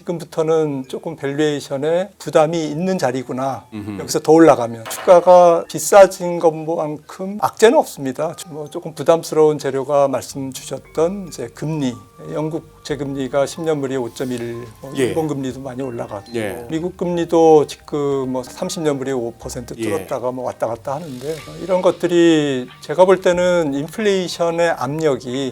지금부터는 조금 밸류에이션에 부담이 있는 자리구나. 여기서 더 올라가면 주가가 비싸진 것만큼 악재는 없습니다. 뭐 조금 부담스러운 재료가 말씀 주셨던 이제 금리, 영국 재금리가 10년물이 5.1, 일본 금리도 많이 올라갔고 미국 금리도 지금 뭐 30년물이 5% 뚫었다가 뭐 왔다 갔다 하는데 이런 것들이 제가 볼 때는 인플레이션의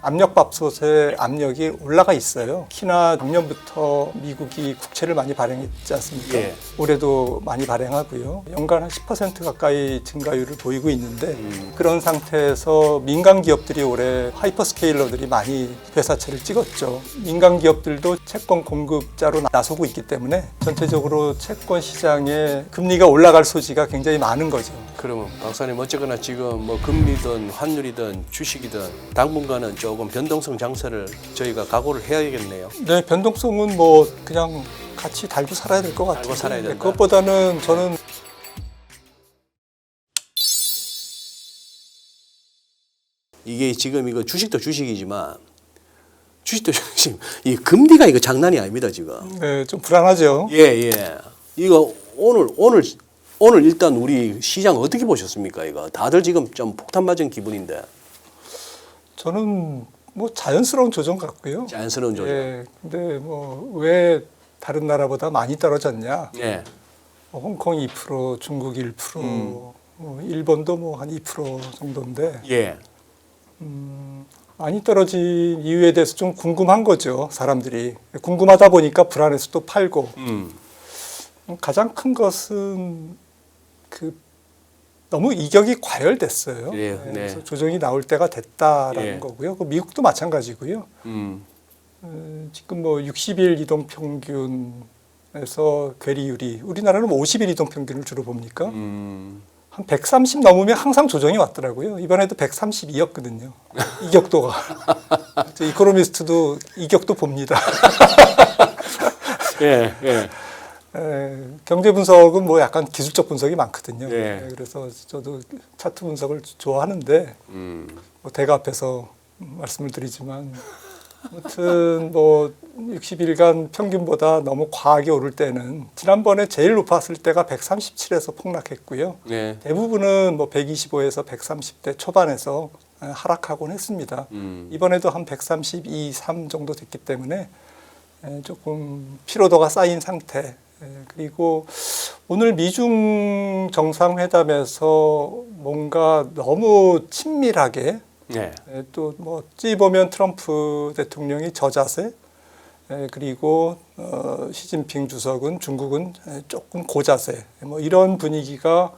압력밥솥의 압력이 올라가 있어요. 특히나 작년부터 미국이 국채를 많이 발행했지 않습니까? 올해도 많이 발행하고요. 연간 한 10% 가까이 증가율을 보이고 있는데 그런 상태에서 민간 기업들이 올해 하이퍼스케일러들이 많이 회사채를 찍었죠. 민간 기업들도 채권 공급자로 나서고 있기 때문에 전체적으로 채권 시장에 금리가 올라갈 소지가 굉장히 많은 거죠. 그러면 박사님 어쨌거나 지금 뭐 금리든 환율이든 주식이든 당분간은 조금 변동성 장세를 저희가 각오를 해야겠네요. 네, 변동성은 뭐 그냥 같이 달고 살아야 될 것 같아요. 달고 살아야 된다. 그것보다는 저는 이게 지금 이거 주식도 주식이지만 이 금리가 이거 장난이 아닙니다 지금. 네, 좀 불안하죠. 예. 이거 오늘 일단 우리 시장 어떻게 보셨습니까? 이거 다들 지금 좀 폭탄 맞은 기분인데. 저는 뭐 자연스러운 조정 같고요. 자연스러운 조정. 예, 근데 뭐 왜 다른 나라보다 많이 떨어졌냐? 예. 홍콩 2%, 중국 1%, 뭐 일본도 뭐 한 2% 정도인데. 예. 많이 떨어진 이유에 대해서 좀 궁금한 거죠. 사람들이 궁금하다 보니까 불안해서 또 팔고. 가장 큰 것은 너무 이격이 과열됐어요. 네. 그래서 조정이 나올 때가 됐다라는 거고요. 미국도 마찬가지고요. 지금 뭐 60일 이동 평균에서 괴리율이 우리나라는 뭐 50일 이동 평균을 주로 봅니까? 한 130 넘으면 항상 조정이 왔더라고요. 이번에도 132였거든요. 이격도가. 이코노미스트도 이격도 봅니다. 예. 경제 분석은 뭐 약간 기술적 분석이 많거든요. 예. 그래서 저도 차트 분석을 좋아하는데 뭐 대가 앞에서 말씀을 드리지만 아무튼 뭐 60일간 평균보다 너무 과하게 오를 때는 지난번에 제일 높았을 때가 137에서 폭락했고요. 대부분은 뭐 125에서 130대 초반에서 하락하곤 했습니다. 이번에도 한 132, 3 정도 됐기 때문에 조금 피로도가 쌓인 상태. 그리고 오늘 미중 정상회담에서 뭔가 너무 친밀하게 또 뭐 어찌 보면 트럼프 대통령이 저자세, 그리고 시진핑 주석은 중국은 조금 고자세, 뭐 이런 분위기가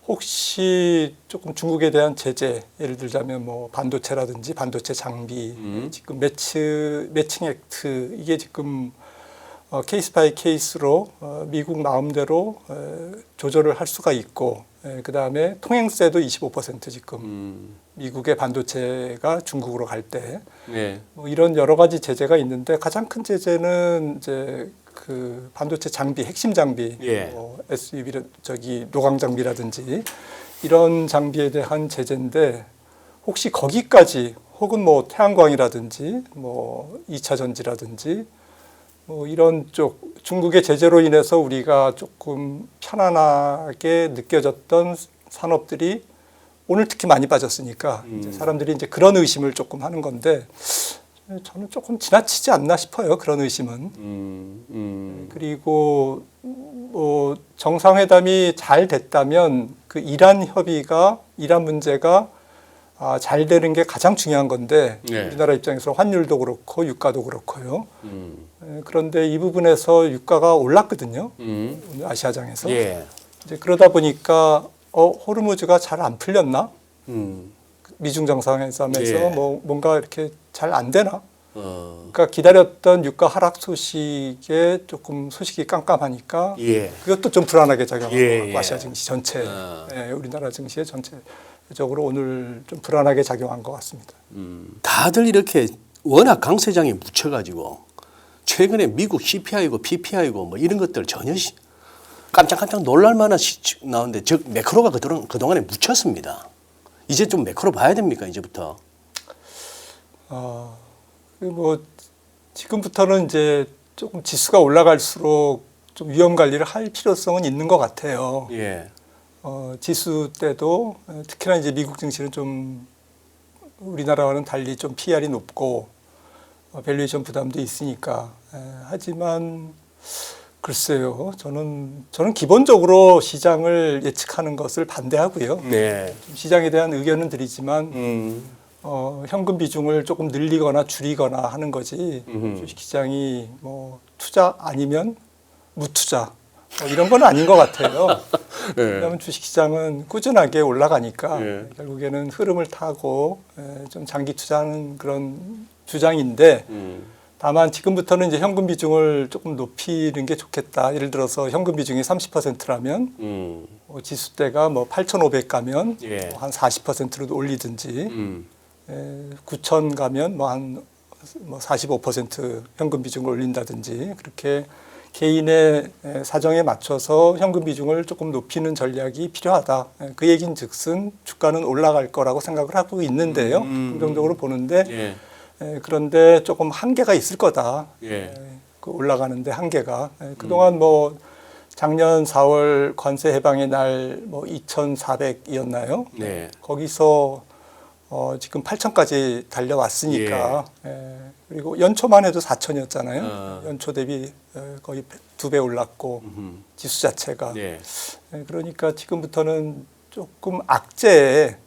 혹시 조금 중국에 대한 제재, 예를 들자면 뭐 반도체라든지 반도체 장비, 지금 매칭 액트 이게 지금 케이스 바이 케이스로 미국 마음대로 조절을 할 수가 있고, 그 다음에 통행세도 25% 지금 미국의 반도체가 중국으로 갈 때 뭐 이런 여러 가지 제재가 있는데 가장 큰 제재는 이제 그 반도체 장비, 핵심 장비, 뭐 SUV 노광 장비라든지 이런 장비에 대한 제재인데 혹시 거기까지 혹은 뭐 태양광이라든지 뭐 2차 전지라든지 뭐 이런 쪽 중국의 제재로 인해서 우리가 조금 편안하게 느껴졌던 산업들이 오늘 특히 많이 빠졌으니까 이제 사람들이 이제 그런 의심을 조금 하는 건데 저는 조금 지나치지 않나 싶어요. 그런 의심은. 그리고 뭐 정상회담이 잘 됐다면 그 이란 문제가 잘 되는 게 가장 중요한 건데 우리나라 입장에서 환율도 그렇고 유가도 그렇고요. 그런데 이 부분에서 유가가 올랐거든요. 오늘 아시아장에서. 이제 그러다 보니까 호르무즈가 잘 안 풀렸나? 미중 정상회담에서 뭐 뭔가 이렇게 잘 안 되나? 그러니까 기다렸던 유가 하락 소식에 조금 소식이 깜깜하니까 그것도 좀 불안하게 작용하고 아시아 증시 전체, 우리나라 증시의 전체적으로 오늘 좀 불안하게 작용한 것 같습니다. 다들 이렇게 워낙 강세장에 묻혀가지고 최근에 미국 CPI고 PPI고 뭐 이런 것들 전혀 깜짝깜짝 놀랄만한 나오는데 즉 매크로가 그동안에 묻혔습니다. 이제 좀 매크로 봐야 됩니까 이제부터? 뭐 지금부터는 이제 조금 지수가 올라갈수록 좀 위험 관리를 할 필요성은 있는 것 같아요. 예. 지수 때도 특히나 이제 미국 증시는 좀 우리나라와는 달리 좀 PR이 높고 밸류에이션 부담도 있으니까. 하지만 글쎄요, 저는 기본적으로 시장을 예측하는 것을 반대하고요. 네. 시장에 대한 의견은 드리지만 현금 비중을 조금 늘리거나 줄이거나 하는 거지 주식시장이 뭐 투자 아니면 무투자 이런 건 아닌 것 같아요. 네. 왜냐하면 주식시장은 꾸준하게 올라가니까 네. 결국에는 흐름을 타고 좀 장기 투자하는 그런 주장인데 다만 지금부터는 이제 현금 비중을 조금 높이는 게 좋겠다. 예를 들어서 현금 비중이 30%라면 지수대가 뭐 8,500 가면 예. 한 40%로 올리든지 9,000 가면 뭐 한 45% 현금 비중을 올린다든지 그렇게 개인의 사정에 맞춰서 현금 비중을 조금 높이는 전략이 필요하다. 그 얘긴즉슨 주가는 올라갈 거라고 생각을 하고 있는데요. 긍정적으로 보는데 예. 그런데 조금 한계가 있을 거다. 예. 그 올라가는데 한계가. 그동안 뭐 작년 4월 관세 해방의 날 뭐 2,400이었나요? 네. 거기서 지금 8,000까지 달려왔으니까. 그리고 연초만 해도 4,000이었잖아요. 연초 대비 거의 2배 올랐고 지수 자체가. 네. 그러니까 지금부터는 조금 악재에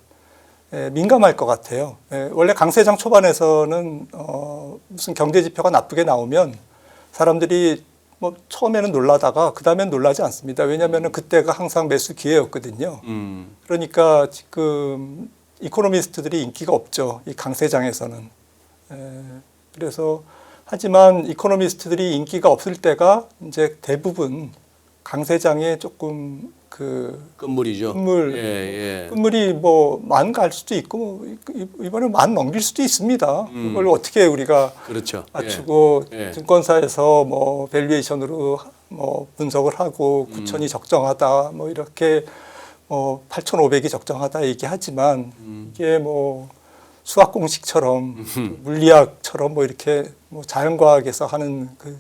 민감할 것 같아요. 원래 강세장 초반에서는 무슨 경제 지표가 나쁘게 나오면 사람들이 뭐 처음에는 놀라다가 그 다음엔 놀라지 않습니다. 왜냐하면 그때가 항상 매수 기회였거든요. 그러니까 지금 이코노미스트들이 인기가 없죠. 이 강세장에서는. 그래서 하지만 이코노미스트들이 인기가 없을 때가 이제 대부분 강세장에 조금 끝물이죠. 끝물, 예. 끝물이 뭐 만 갈 수도 있고 이번에 만 넘길 수도 있습니다. 그걸 어떻게 우리가 그렇죠. 맞추고 예. 증권사에서 뭐 밸류에이션으로 뭐 분석을 하고 9,000이 적정하다 뭐 이렇게 8,500이 적정하다 얘기하지만 이게 뭐 수학 공식처럼 물리학처럼 뭐 이렇게 뭐 자연과학에서 하는 그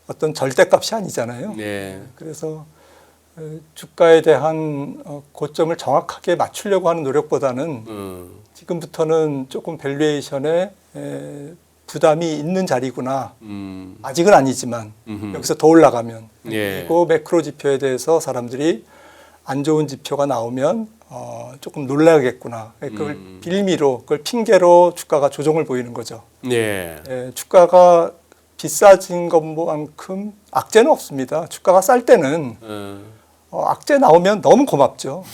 어떤 절대값이 아니잖아요. 네. 그래서 주가에 대한 고점을 정확하게 맞추려고 하는 노력보다는 지금부터는 조금 밸류에이션에 부담이 있는 자리구나. 아직은 아니지만 여기서 더 올라가면 예. 그리고 매크로 지표에 대해서 사람들이 안 좋은 지표가 나오면 조금 놀라겠구나. 그걸 빌미로, 그걸 핑계로 주가가 조정을 보이는 거죠. 네. 주가가 비싸진 것만큼 악재는 없습니다. 주가가 쌀 때는 악재 나오면 너무 고맙죠.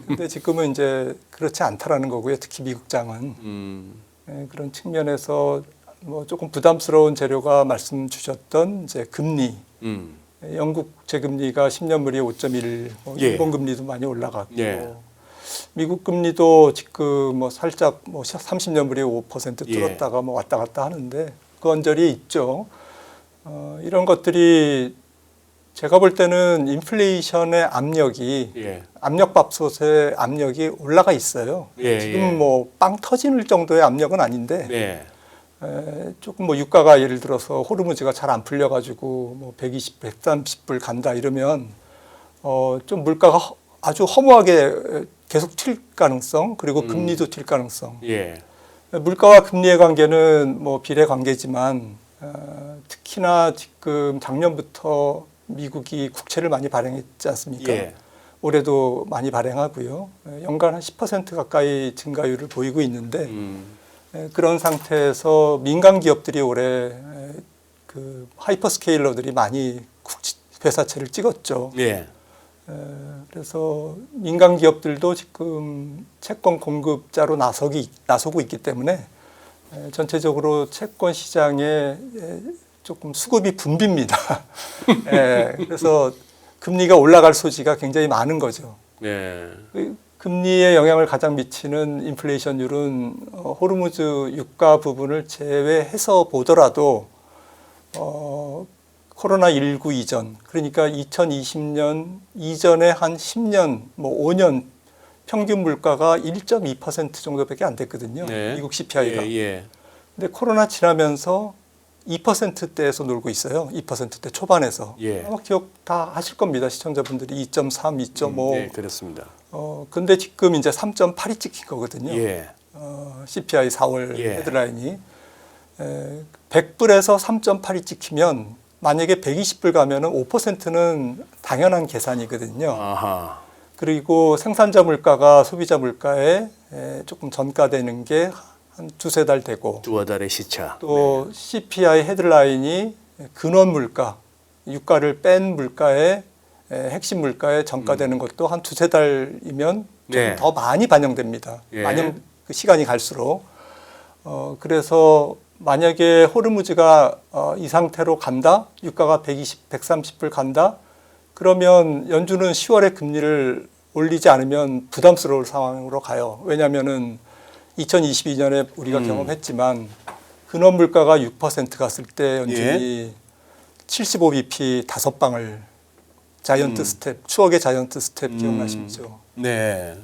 근데 지금은 이제 그렇지 않다라는 거고요. 특히 미국장은 그런 측면에서 뭐 조금 부담스러운 재료가 말씀 주셨던 이제 금리. 영국 재금리가 10년물이 5.1, 일본 금리도 많이 올라갔고, 미국 금리도 지금 뭐 살짝 뭐 30년물이 5% 뚫었다가 뭐 왔다 갔다 하는데 그 언저리에 있죠. 이런 것들이 제가 볼 때는 인플레이션의 압력이 압력밥솥의 압력이 올라가 있어요. 지금 뭐 빵 터지는 정도의 압력은 아닌데. 조금 뭐 유가가 예를 들어서 호르무즈가 잘 안 풀려가지고 뭐 120, 130불 간다 이러면 좀 물가가 아주 허무하게 계속 튈 가능성 그리고 금리도 튈 가능성. 물가와 금리의 관계는 뭐 비례 관계지만 특히나 지금 작년부터 미국이 국채를 많이 발행했지 않습니까? 올해도 많이 발행하고요. 연간 한 10% 가까이 증가율을 보이고 있는데. 그런 상태에서 민간 기업들이 올해 그 하이퍼스케일러들이 많이 회사채를 찍었죠. 그래서 민간 기업들도 지금 채권 공급자로 나서고 있기 때문에 전체적으로 채권 시장에 조금 수급이 붐빕니다. 그래서 금리가 올라갈 소지가 굉장히 많은 거죠. 금리에 영향을 가장 미치는 인플레이션율은 호르무즈 유가 부분을 제외해서 보더라도 코로나19 이전 그러니까 2020년 이전에 한 10년 뭐 5년 평균 물가가 1.2% 정도밖에 안 됐거든요. 미국 CPI가. 근데 코로나 지나면서 2%대에서 놀고 있어요. 2%대 초반에서. 예. 아마 기억 다 하실 겁니다. 시청자분들이 2.3, 2.5. 예, 그렇습니다. 근데 지금 이제 3.8이 찍힌 거거든요. 예. CPI 4월 예. 헤드라인이 100불에서 3.8이 찍히면 만약에 120불 가면은 5%는 당연한 계산이거든요. 아하. 그리고 생산자 물가가 소비자 물가에 조금 전가되는 게 한 두세 달 되고 두어 달의 시차. 또 CPI 헤드라인이 근원 물가, 유가를 뺀 물가에 핵심 물가에 전가되는 것도 한 두세 달이면 조금 네. 더 많이 반영됩니다. 예. 반영 그 시간이 갈수록 그래서 만약에 호르무즈가 이 상태로 간다, 유가가 120, 130불 간다, 그러면 연준은 10월에 금리를 올리지 않으면 부담스러울 상황으로 가요. 왜냐하면은 2022년에 우리가 경험했지만 근원 물가가 6% 갔을 때 연준이 75bp 5방을 자이언트 스텝, 추억의 자이언트 스텝 기억나시죠? 네.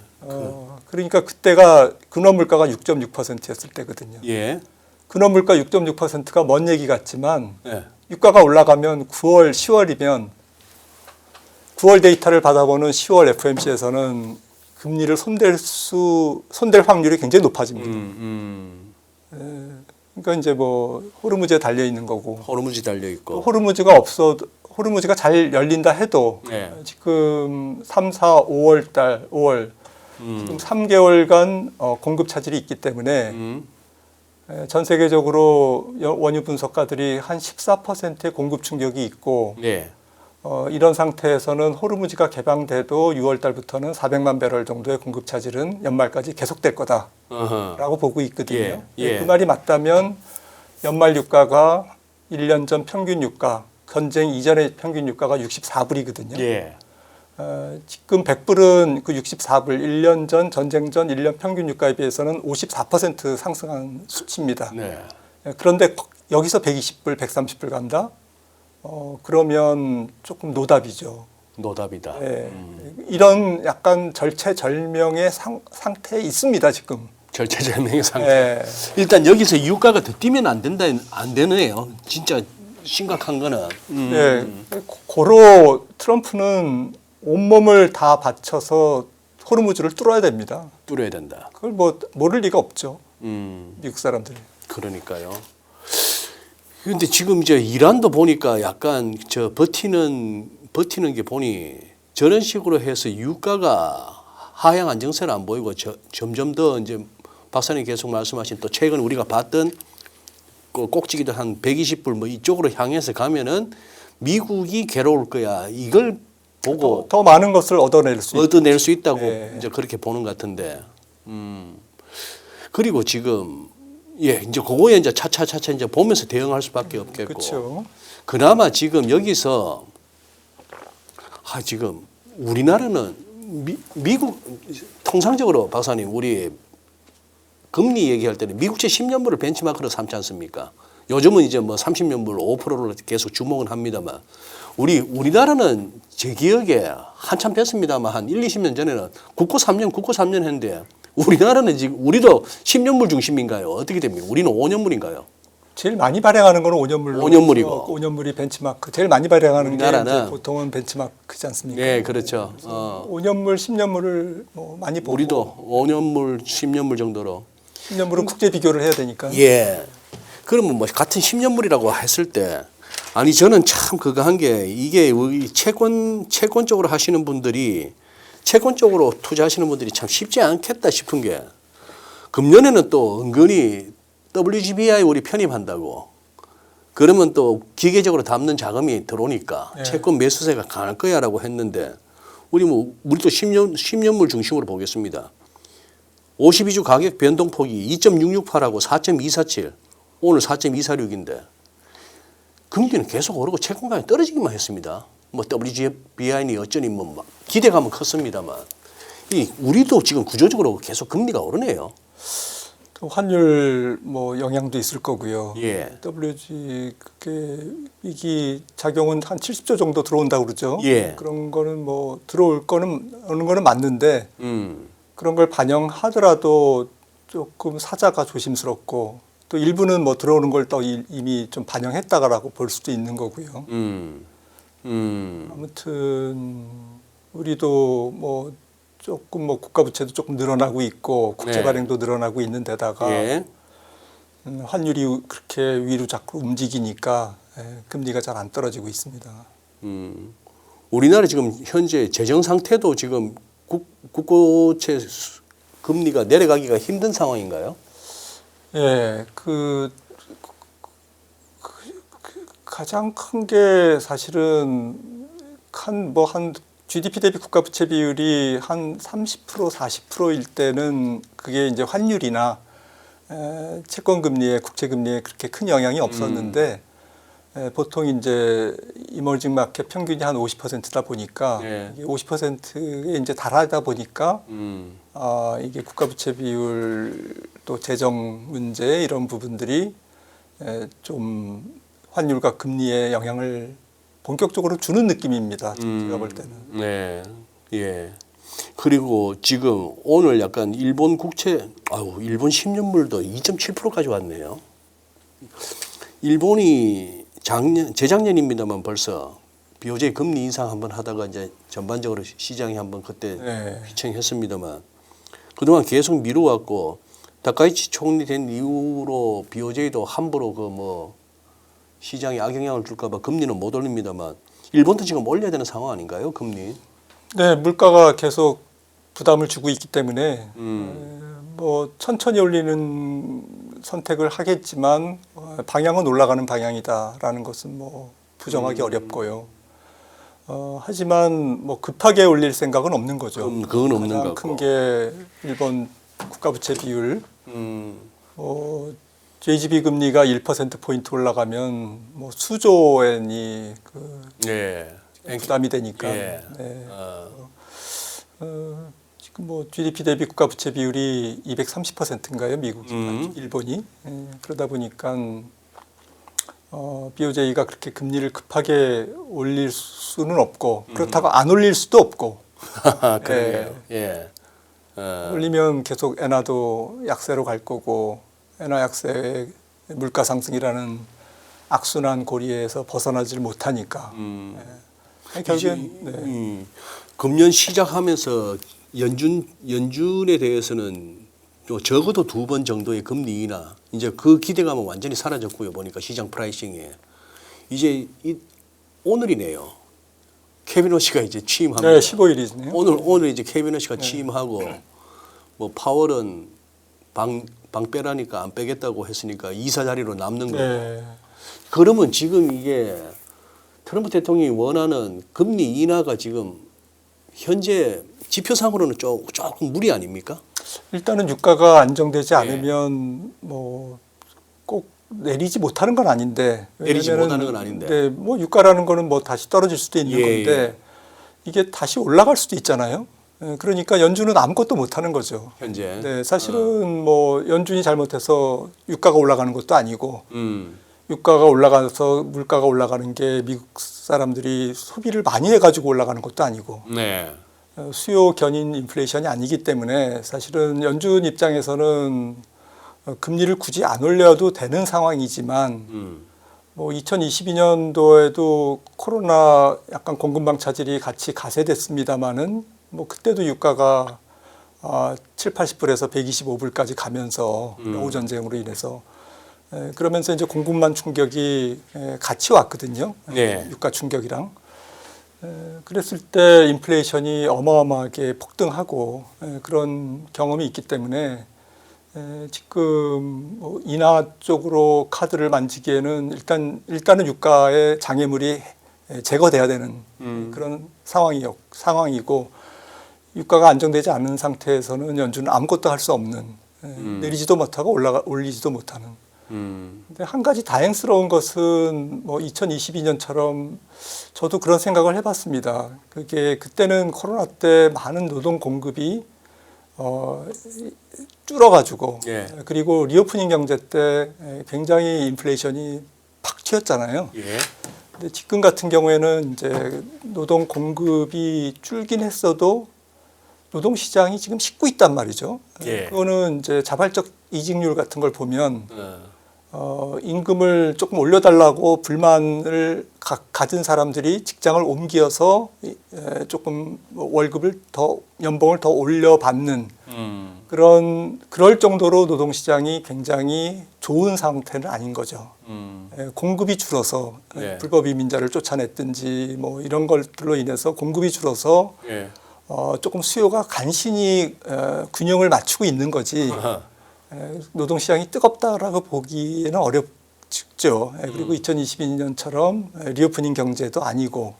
그러니까 그때가 근원 물가가 6.6%였을 때거든요. 예. 근원 물가 6.6%가 먼 얘기 같지만 예. 유가가 올라가면 9월, 10월이면 9월 데이터를 받아보는 10월 FOMC에서는 금리를 손댈 확률이 굉장히 높아집니다. 그러니까 이제 뭐 호르무즈에 달려 있는 거고. 호르무즈 달려 있고. 호르무즈가 잘 열린다 해도 네. 지금 3, 4, 5월 달, 5월 지금 3개월간 공급 차질이 있기 때문에 전 세계적으로 원유 분석가들이 한 14%의 공급 충격이 있고 네. 이런 상태에서는 호르무즈가 개방돼도 6월 달부터는 400만 배럴 정도의 공급 차질은 연말까지 계속될 거다라고 어허. 보고 있거든요. 예, 예. 그 말이 맞다면 연말 유가가 1년 전 평균 유가, 전쟁 이전의 평균 유가가 64불이거든요. 예. 지금 100불은 그 64불, 1년 전 전쟁 전 1년 평균 유가에 비해서는 54% 상승한 수치입니다. 네. 그런데 여기서 120불, 130불 간다? 그러면 조금 노답이죠. 노답이다. 예. 이런 약간 절체절명의 상태에 있습니다, 지금. 절체절명의 상태. 예. 일단 여기서 유가가 더 뛰면 안 된다, 안 되네요. 진짜 심각한 거는. 예. 고로 트럼프는 온몸을 다 바쳐서 호르무즈를 뚫어야 됩니다. 뚫어야 된다. 그걸 뭐 모를 리가 없죠. 미국 사람들이. 그러니까요. 근데 지금 이제 이란도 보니까 약간 저 버티는 게 보니 저런 식으로 해서 유가가 하향 안정세는 안 보이고 점점 더 이제 박사님 계속 말씀하신 또 최근 우리가 봤던 그 꼭지기도 한 120불 뭐 이쪽으로 향해서 가면은 미국이 괴로울 거야. 이걸 보고 더 많은 것을 얻어낼 수 얻어낼 수 있다고 네. 이제 그렇게 보는 것 같은데. 그리고 지금 예, 이제 그거에 이제 차차차차 이제 보면서 대응할 수밖에 없겠고. 그렇죠. 그나마 지금 여기서 지금 우리나라는 미국 통상적으로 박사님 우리 금리 얘기할 때는 미국채 10년물을 벤치마크로 삼지 않습니까? 요즘은 이제 뭐 30년물 5%를 계속 주목은 합니다만 우리나라는 제 기억에 한참 됐습니다만 한 1, 20년 전에는 국고 3년 했는데 우리나라는 지금 우리도 10년물 중심인가요? 어떻게 됩니까? 우리는 5년물인가요? 제일 많이 발행하는 거는 5년물로. 5년물이고. 5년물이 benchmark. 제일 많이 발행하는 게 우리나라는 이제 보통은 벤치마크지 않습니까? 네, 그렇죠. 5년물, 10년물을 뭐 많이 보고. 우리도 5년물, 10년물 정도로. 10년물은 국제 비교를 해야 되니까. 예. 그러면 뭐 같은 10년물이라고 했을 때 아니 저는 참 그거 한 게 이게 우리 채권 쪽으로 하시는 분들이 채권 쪽으로 투자하시는 분들이 참 쉽지 않겠다 싶은 게 금년에는 또 은근히 WGBI 우리 편입한다고 그러면 또 기계적으로 담는 자금이 들어오니까 네. 채권 매수세가 강할 거야라고 했는데 우리도 10년물 중심으로 보겠습니다. 52주 가격 변동폭이 2.668하고 4.247 오늘 4.246인데 금리는 계속 오르고 채권 가격이 떨어지기만 했습니다. 뭐 WGBI니 어쩌니 뭐 기대감은 컸습니다만 우리도 지금 구조적으로 계속 금리가 오르네요. 또 환율 뭐 영향도 있을 거고요. 예. WG 그게 위기 작용은 한 70조 정도 들어온다고 그러죠. 예. 그런 거는 뭐 들어올 거는 오는 거는 맞는데 그런 걸 반영하더라도 조금 사자가 조심스럽고 또 일부는 뭐 들어오는 걸 또 이미 좀 반영했다라고 볼 수도 있는 거고요. 아무튼 우리도 뭐 조금 뭐 국가 부채도 조금 늘어나고 있고 국제 발행도 늘어나고 있는 데다가 예. 환율이 그렇게 위로 자꾸 움직이니까 금리가 잘 안 떨어지고 있습니다. 우리나라 지금 현재 재정 상태도 지금 국고채 금리가 내려가기가 힘든 상황인가요? 예, 가장 큰 게 사실은 한 GDP 대비 국가 부채 비율이 한 30% 40%일 때는 그게 이제 환율이나 채권 금리에 국채 금리에 그렇게 큰 영향이 없었는데 보통 이제 이머징 마켓 평균이 한 50%다 보니까 예. 이게 50%에 이제 달하다 보니까 이게 국가 부채 비율 또 재정 문제 이런 부분들이 좀 환율과 금리에 영향을 본격적으로 주는 느낌입니다. 제가 볼 때는. 네. 예. 그리고 지금 오늘 약간 일본 국채, 일본 10년물도 2.7%까지 왔네요. 일본이 재작년입니다만 벌써 BOJ 금리 인상 한번 하다가 이제 전반적으로 시장이 한번 그때 휘청했습니다만 그동안 계속 미루었고 다카이치 총리 된 이후로 BOJ도 함부로 시장에 악영향을 줄까봐 금리는 못 올립니다만 일본도 지금 올려야 되는 상황 아닌가요, 금리? 네, 물가가 계속 부담을 주고 있기 때문에 뭐 천천히 올리는 선택을 하겠지만 방향은 올라가는 방향이다라는 것은 뭐 부정하기 어렵고요. 하지만 뭐 급하게 올릴 생각은 없는 거죠. 그건 없는 가장 거고. 큰 게 일본 국가 부채 비율. JGB 금리가 1% 포인트 올라가면 뭐 수조엔이 부담이 되니까. 예. 네. 지금 뭐 GDP 대비 국가 부채 비율이 230%인가요, 미국이, 일본이. 그러다 보니까 BOJ가 그렇게 금리를 급하게 올릴 수는 없고 그렇다고 안 올릴 수도 없고. 그래요. 예. 올리면 계속 엔화도 약세로 갈 거고 엔화 약세의 물가 상승이라는 악순환 고리에서 벗어나질 못하니까. 결국엔 금년 시작하면서 연준에 대해서는 적어도 2번 정도의 금리 인하 이제 그 기대감은 완전히 사라졌고요. 보니까 시장 프라이싱에 이제 오늘이네요. 케빈 오시가 이제 취임합니다. 네, 15일이네요. 오늘 이제 케빈 오시가 취임하고 뭐 파월은 방 빼라니까 안 빼겠다고 했으니까 이사 자리로 남는 거고. 네. 그러면 지금 이게 트럼프 대통령이 원하는 금리 인하가 지금 현재 지표상으로는 조금 무리 아닙니까? 일단은 유가가 안정되지 않으면 뭐 꼭 내리지 못하는 건 아닌데. 내리지 왜냐면은 못하는 건 아닌데. 네, 뭐 유가라는 거는 뭐 다시 떨어질 수도 있는 건데 이게 다시 올라갈 수도 있잖아요. 그러니까 연준은 아무것도 못하는 거죠. 현재. 네, 사실은 뭐 연준이 잘못해서 유가가 올라가는 것도 아니고 유가가 올라가서 물가가 올라가는 게 미국 사람들이 소비를 많이 해가지고 올라가는 것도 아니고 네. 수요 견인 인플레이션이 아니기 때문에 사실은 연준 입장에서는 금리를 굳이 안 올려도 되는 상황이지만 뭐 2022년도에도 코로나 약간 공급망 차질이 같이 가세됐습니다마는 뭐 그때도 유가가 7, 80불에서 125불까지 가면서 러우 전쟁으로 인해서 그러면서 이제 공급망 충격이 같이 왔거든요. 네. 유가 충격이랑. 그랬을 때 인플레이션이 어마어마하게 폭등하고 그런 경험이 있기 때문에 지금 뭐 인하 쪽으로 카드를 만지기에는 일단은 유가의 장애물이 제거돼야 되는 그런 상황이고 유가가 안정되지 않은 상태에서는 연준은 아무것도 할 수 없는 내리지도 못하고 올리지도 못하는. 근데 한 가지 다행스러운 것은 뭐 2022년처럼 저도 그런 생각을 해봤습니다. 그게 그때는 코로나 때 많은 노동 공급이 줄어가지고 그리고 리오프닝 경제 때 굉장히 인플레이션이 팍 튀었잖아요. 근데 지금 같은 경우에는 이제 노동 공급이 줄긴 했어도 노동 시장이 지금 식고 있단 말이죠. 그거는 이제 자발적 이직률 같은 걸 보면 임금을 조금 올려달라고 불만을 가진 사람들이 직장을 옮겨서 조금 월급을 더 연봉을 더 올려받는 그럴 정도로 노동시장이 굉장히 좋은 상태는 아닌 거죠. 공급이 줄어서 예. 불법 이민자를 쫓아냈든지 뭐 이런 것들로 인해서 공급이 줄어서 예. 조금 수요가 간신히 균형을 맞추고 있는 거지. 아하. 노동시장이 뜨겁다라고 보기에는 어렵죠. 그리고 2022년처럼 리오프닝 경제도 아니고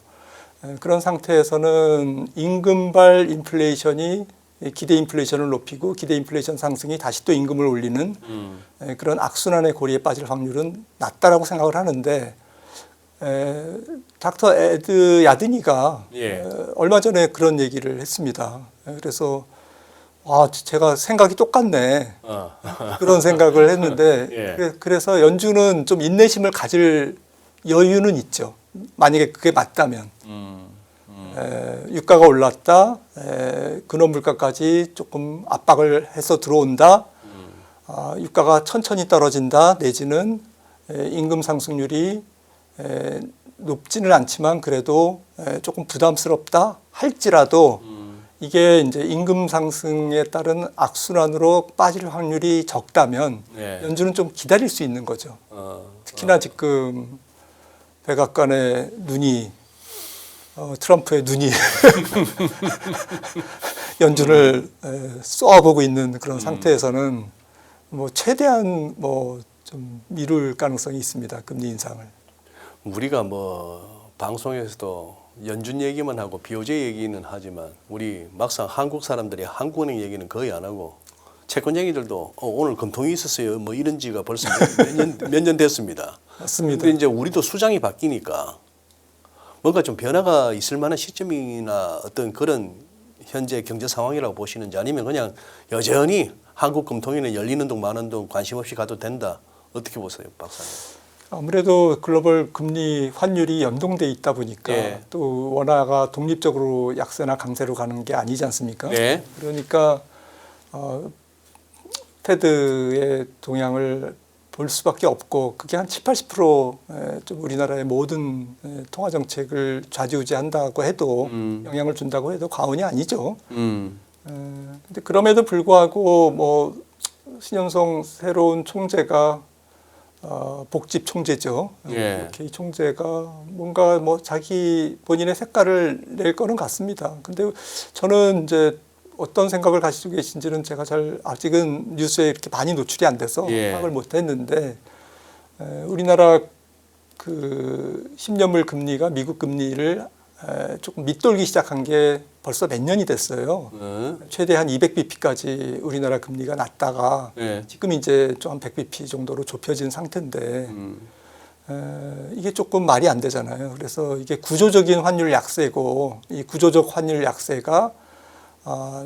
그런 상태에서는 임금발 인플레이션이 기대 인플레이션을 높이고 기대 인플레이션 상승이 다시 또 임금을 올리는 그런 악순환의 고리에 빠질 확률은 낮다라고 생각을 하는데 닥터 에드 야드니가 예. 얼마 전에 그런 얘기를 했습니다. 그래서 제가 생각이 똑같네. 그런 생각을 했는데 예. 그래서 연준은 좀 인내심을 가질 여유는 있죠. 만약에 그게 맞다면. 유가가 올랐다. 근원 물가까지 조금 압박을 해서 들어온다. 유가가 천천히 떨어진다. 내지는 임금 상승률이 높지는 않지만 그래도 조금 부담스럽다 할지라도 이게 이제 임금 상승에 따른 악순환으로 빠질 확률이 적다면 네. 연준은 좀 기다릴 수 있는 거죠. 특히나 지금 백악관의 눈이 트럼프의 눈이 연준을 쏘아보고 있는 그런 상태에서는 뭐 최대한 뭐 좀 미룰 가능성이 있습니다. 금리 인상을. 우리가 뭐 방송에서도 연준 얘기만 하고 BOJ 얘기는 하지만 우리 막상 한국 사람들이 한국은행 얘기는 거의 안 하고 채권쟁이들도 오늘 금통이 있었어요. 뭐 이런 지가 벌써 몇 년 됐습니다. 맞습니다. 근데 이제 우리도 수장이 바뀌니까 뭔가 좀 변화가 있을 만한 시점이나 어떤 그런 현재 경제 상황이라고 보시는지 아니면 그냥 여전히 한국 금통위는 열리는 동 마는 동 관심 없이 가도 된다. 어떻게 보세요, 박사님? 아무래도 글로벌 금리 환율이 연동돼 있다 보니까 예. 또 원화가 독립적으로 약세나 강세로 가는 게 아니지 않습니까? 네. 그러니까 페드의 동향을 볼 수밖에 없고 그게 한 70~80%좀 우리나라의 모든 통화 정책을 좌지우지한다고 해도 영향을 준다고 해도 과언이 아니죠. 근데 그럼에도 불구하고 뭐 신현성 새로운 총재가 복집 총재죠. 예. 이 총재가 뭔가 뭐 자기 본인의 색깔을 낼 거는 같습니다. 근데 저는 이제 어떤 생각을 가지고 계신지는 제가 잘 아직은 뉴스에 이렇게 많이 노출이 안 돼서 예. 파악을 못했는데 우리나라 그 10년물 금리가 미국 금리를 조금 밑돌기 시작한 게 벌써 몇 년이 됐어요. 최대 한 200bp까지 우리나라 금리가 낮다가 네. 지금 이제 좀 한 100bp 정도로 좁혀진 상태인데 이게 조금 말이 안 되잖아요. 그래서 이게 구조적인 환율 약세고 이 구조적 환율 약세가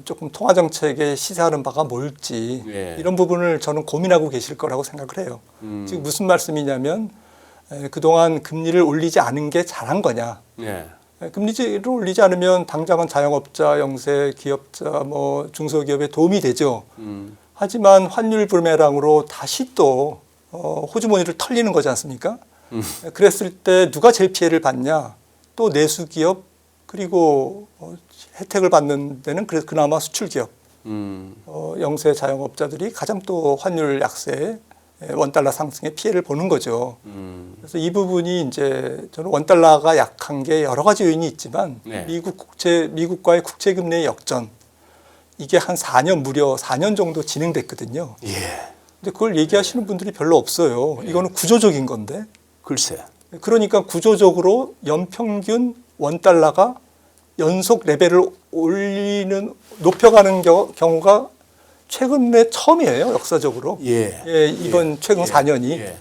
조금 통화 정책에 시사하는 바가 뭘지 네. 이런 부분을 저는 고민하고 계실 거라고 생각을 해요. 지금 무슨 말씀이냐면 그동안 금리를 올리지 않은 게 잘한 거냐. 네. 금리를 올리지 않으면 당장은 자영업자, 영세, 기업자, 뭐 중소기업에 도움이 되죠. 하지만 환율 부메랑으로 다시 또 호주머니를 털리는 거지 않습니까? 그랬을 때 누가 제일 피해를 받냐? 또 내수기업 그리고 혜택을 받는 데는 그나마 수출기업, 영세 자영업자들이 가장 또 환율 약세, 원달러 상승의 피해를 보는 거죠. 그래서 이 부분이 이제 저는 원달러가 약한 게 여러 가지 요인이 있지만 네. 미국과의 국채 금리의 역전 이게 한 4년 무려 4년 정도 진행됐거든요. 예. 근데 그걸 얘기하시는 분들이 별로 없어요. 이거는 구조적인 건데. 글쎄. 그러니까 구조적으로 연평균 원달러가 연속 레벨을 높여가는 경우가 최근에 처음이에요, 역사적으로. 예. 이번 최근 4년이 예.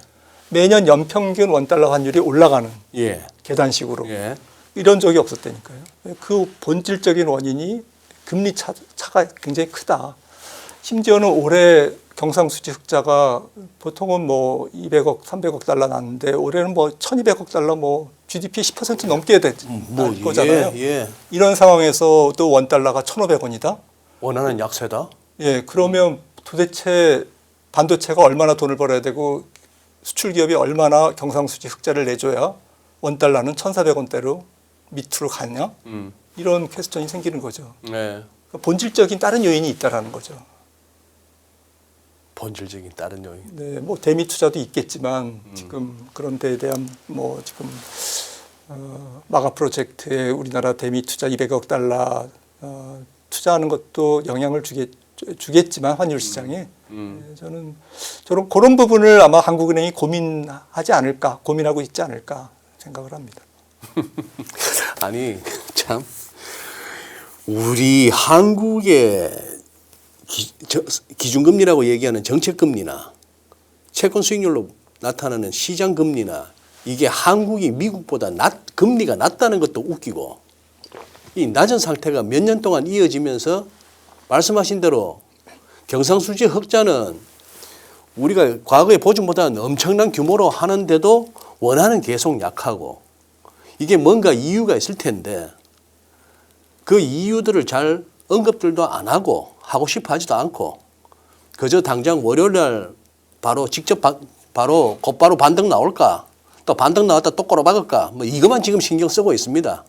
매년 연평균 원달러 환율이 올라가는 예. 계단식으로 예. 이런 적이 없었다니까요. 그 본질적인 원인이 금리 차가 굉장히 크다. 심지어는 올해 경상수지 흑자가 보통은 뭐 200억, 300억 달러 났는데 올해는 뭐 1,200억 달러 뭐 GDP 10% 넘게 될 거잖아요. 예. 이런 상황에서 또 원달러가 1,500원이다. 원하는 약세다. 예, 그러면 도대체 반도체가 얼마나 돈을 벌어야 되고 수출 기업이 얼마나 경상수지 흑자를 내줘야 원달러는 1,400원대로 밑으로 가냐? 이런 퀘스천이 생기는 거죠. 네. 그러니까 본질적인 다른 요인이 있다라는 거죠. 본질적인 다른 요인. 네, 뭐 대미 투자도 있겠지만 지금 그런 데에 대한 뭐 지금 마가 프로젝트에 우리나라 대미 투자 200억 달러 투자하는 것도 영향을 주겠지만 환율 시장에 저는 그런 부분을 아마 한국은행이 고민하지 않을까, 고민하고 있지 않을까 생각을 합니다. 아니 참 우리 한국의 기준금리라고 얘기하는 정책금리나 채권 수익률로 나타나는 시장금리나 이게 한국이 미국보다 금리가 낮다는 것도 웃기고 이 낮은 상태가 몇 년 동안 이어지면서 말씀하신 대로 경상수지 흑자는 우리가 과거에 보증보다는 엄청난 규모로 하는데도 원화는 계속 약하고 이게 뭔가 이유가 있을 텐데 그 이유들을 잘 언급들도 안 하고 싶어 하지도 않고 그저 당장 월요일날 바로 직접 바로 곧바로 반등 나올까 또 반등 나왔다 똑바로 박을까 뭐 이것만 지금 신경 쓰고 있습니다.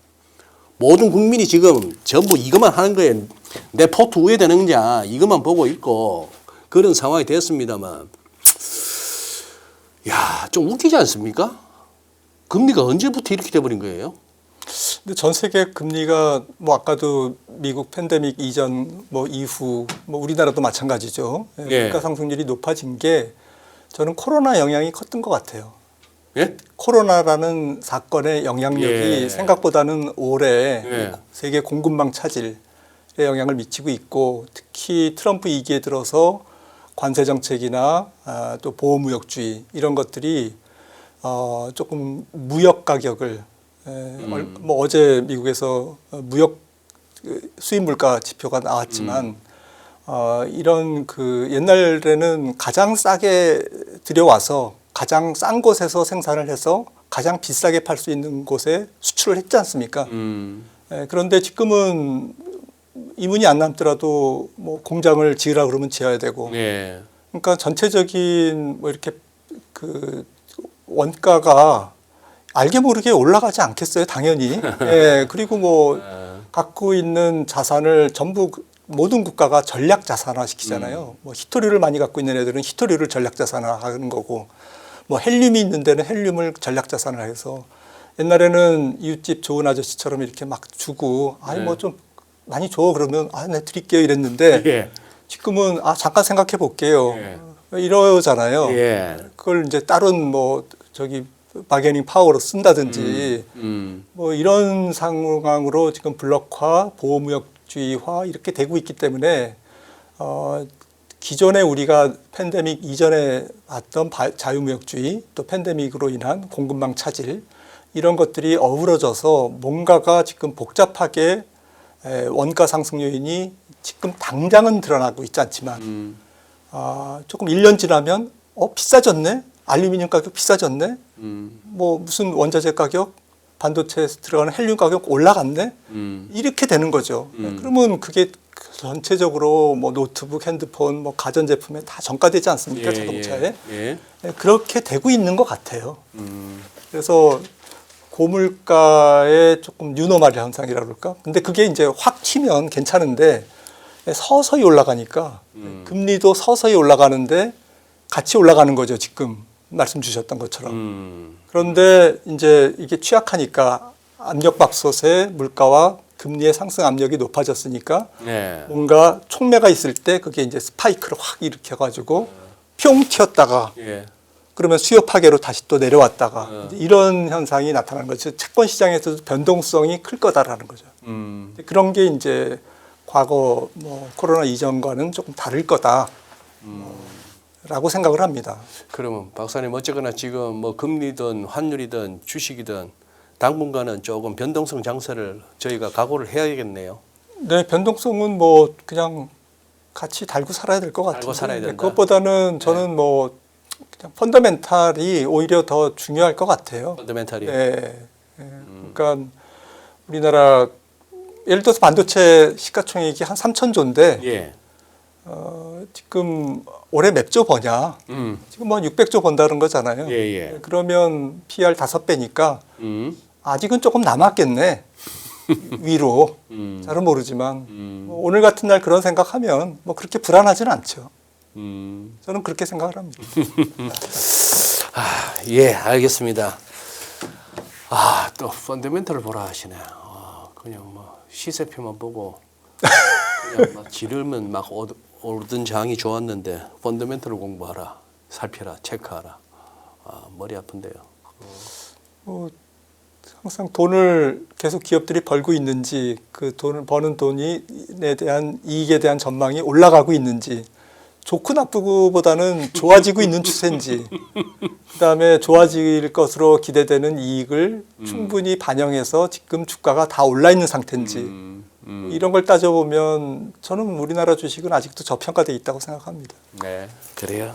모든 국민이 지금 전부 이것만 하는 거에 내 포트 우회되느냐 이것만 보고 있고 그런 상황이 됐습니다만 야, 좀 웃기지 않습니까? 금리가 언제부터 이렇게 돼버린 거예요? 근데 전 세계 금리가 뭐 아까도 미국 팬데믹 이전 뭐 이후 뭐 우리나라도 마찬가지죠. 예. 물가 상승률이 높아진 게 저는 코로나 영향이 컸던 것 같아요. 예? 코로나라는 사건의 영향력이 예. 생각보다는 오래 예. 세계 공급망 차질에 영향을 미치고 있고 특히 트럼프 2기에 들어서 관세 정책이나 또 보호무역주의 이런 것들이 조금 무역 가격을 뭐 어제 미국에서 무역 수입 물가 지표가 나왔지만 이런 그 옛날에는 가장 싸게 들여와서 가장 싼 곳에서 생산을 해서 가장 비싸게 팔 수 있는 곳에 수출을 했지 않습니까? 그런데 지금은 이문이 안 남더라도 뭐 공장을 지으라 그러면 지어야 되고, 예. 그러니까 전체적인 뭐 이렇게 그 원가가 알게 모르게 올라가지 않겠어요, 당연히. 예, 그리고 뭐 갖고 있는 자산을 전부 모든 국가가 전략 자산화 시키잖아요. 뭐 히토류를 많이 갖고 있는 애들은 히토류를 전략 자산화하는 거고, 뭐 헬륨이 있는 데는 헬륨을 전략 자산을 해서 옛날에는 이웃집 좋은 아저씨처럼 이렇게 막 주고, 아니 뭐 좀 많이 줘 그러면 네 드릴게요 이랬는데 예. 지금은 잠깐 생각해 볼게요. 예. 이러잖아요. 예. 그걸 이제 다른 뭐 저기 바게닝 파워로 쓴다든지 뭐 이런 상황으로 지금 블록화, 보호무역주의화 이렇게 되고 있기 때문에 기존에 우리가 팬데믹 이전에 봤던 자유무역주의 또 팬데믹으로 인한 공급망 차질 이런 것들이 어우러져서 뭔가가 지금 복잡하게 원가 상승 요인이 지금 당장은 드러나고 있지 않지만 조금 1년 지나면 비싸졌네? 알루미늄 가격 비싸졌네? 뭐 무슨 원자재 가격, 반도체에 들어가는 헬륨 가격 올라갔네? 이렇게 되는 거죠. 그러면 그게 전체적으로 뭐 노트북, 핸드폰, 뭐 가전제품에 다 전가되지 않습니까? 예, 자동차에. 예. 네, 그렇게 되고 있는 것 같아요. 그래서 고물가의 조금 뉴노멀 현상이라고 그럴까? 근데 그게 이제 확 튀면 괜찮은데 서서히 올라가니까 금리도 서서히 올라가는데 같이 올라가는 거죠. 지금 말씀 주셨던 것처럼. 그런데 이제 이게 취약하니까 압력밥솥에 물가와 금리의 상승 압력이 높아졌으니까 예. 뭔가 촉매가 있을 때 그게 이제 스파이크를 확 일으켜가지고 뿅 튀었다가 예. 그러면 수요 파괴로 다시 또 내려왔다가 이런 현상이 나타나는 거죠. 채권 시장에서도 변동성이 클 거다라는 거죠. 그런 게 이제 과거 뭐 코로나 이전과는 조금 다를 거다라고 생각을 합니다. 그러면 박사님 어쨌거나 지금 뭐 금리든 환율이든 주식이든 당분간은 조금 변동성 장세를 저희가 각오를 해야겠네요. 네, 변동성은 뭐 그냥 같이 달고 살아야 될 것 같아요. 달고 살아야 된다. 그것보다는 저는 뭐 그냥 펀더멘탈이 오히려 더 중요할 것 같아요. 펀더멘탈이. 네. 그러니까 우리나라 예를 들어서 반도체 시가총액이 한 3,000조인데 예. 지금 올해 몇 조 버냐? 지금 뭐 600조 번다는 거잖아요. 예. 그러면 PR 5배니까 아직은 조금 남았겠네. 위로. 잘은 모르지만 뭐 오늘 같은 날 그런 생각하면 뭐 그렇게 불안하지는 않죠. 저는 그렇게 생각을 합니다. 예, 알겠습니다. 또 펀더멘털을 보라 하시네. 그냥 뭐 시세표만 보고 그냥 막 지르면 막 오르던 장이 좋았는데 펀더멘털을 공부하라, 살펴라, 체크하라. 머리 아픈데요. 뭐 항상 돈을 계속 기업들이 벌고 있는지 그 돈을 버는 돈에 대한 이익에 대한 전망이 올라가고 있는지 좋고 나쁘고보다는 좋아지고 있는 추세인지 그다음에 좋아질 것으로 기대되는 이익을 충분히 반영해서 지금 주가가 다 올라 있는 상태인지 이런 걸 따져보면 저는 우리나라 주식은 아직도 저평가돼 있다고 생각합니다. 네, 그래요.